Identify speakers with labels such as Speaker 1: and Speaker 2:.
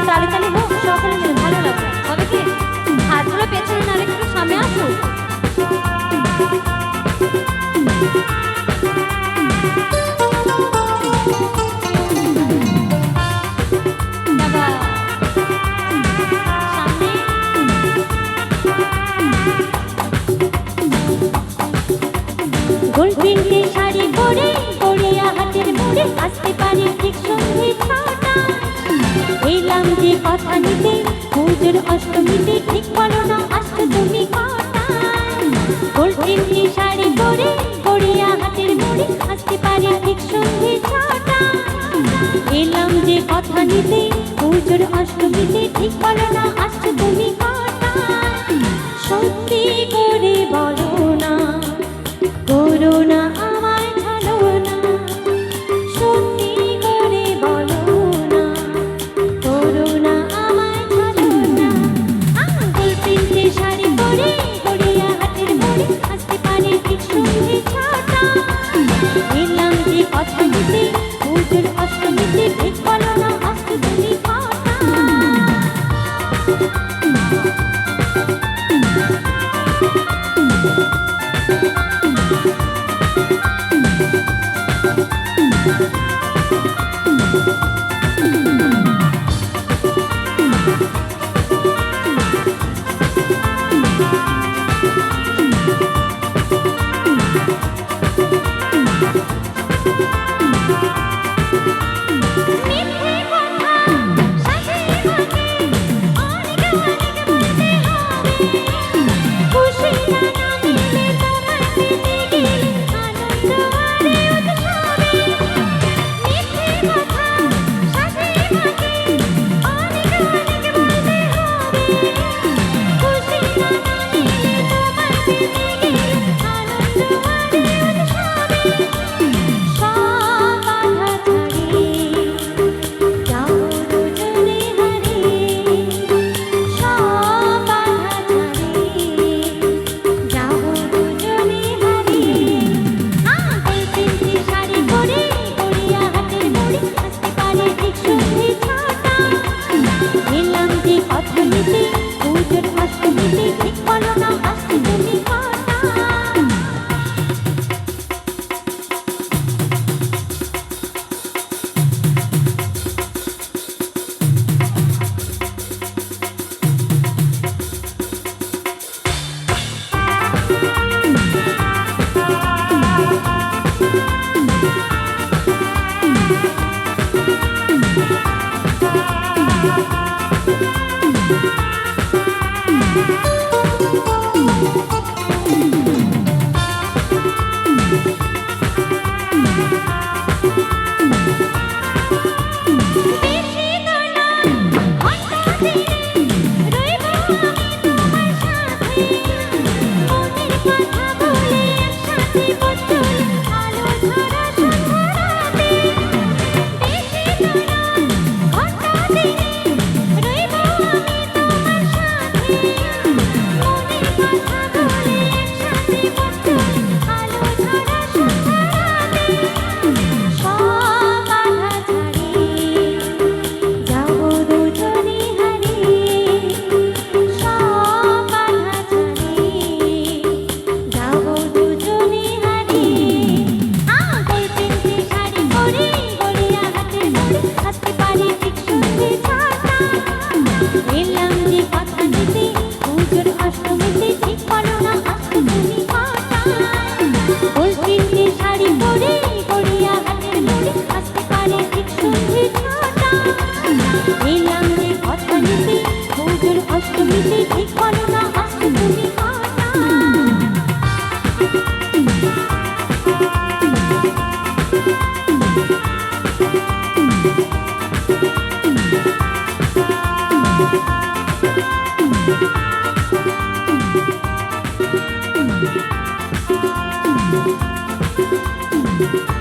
Speaker 1: তালে তালে হোক, সকলে মিলে ভালো লাগবে। হবে কি? হাতগুলো পেছনে না রেখে একটু সামনে আসুক। গোল তিনটে শাড়ি পরে গড়িয়া হাতের মোড়ে আসতে পারি ঠিক সন্ধে ছটা। এলাম যে কথা নিতে পুজোর অষ্টমীতে, ঠিক বলো না আসছো তুমি কটায়? গোল তিনটে শাড়ি পরে গড়িয়া হাতের মোড়ে আসতে পারি ঠিক সন্ধে ছটা। এলাম যে কথা নিতে পুজোর অষ্টমীতে, ঠিক বলো না আসছো তুমি কটায়? সত্যি করে বলো না, করো না আমায় ছাড়ো না। সত্যি করে বলো না, করো না আমায় ছাড়ো না। গোল তিনটে শাড়ি পরে গড়িয়া হাতের মোড়ে আসতে পারি ঠিক সন্ধে ছটা। এলাম যে কথা নিতে পুজোর অষ্টমীতে, ঠিক বলো না আসছো তুমি কটায়?
Speaker 2: Thank you.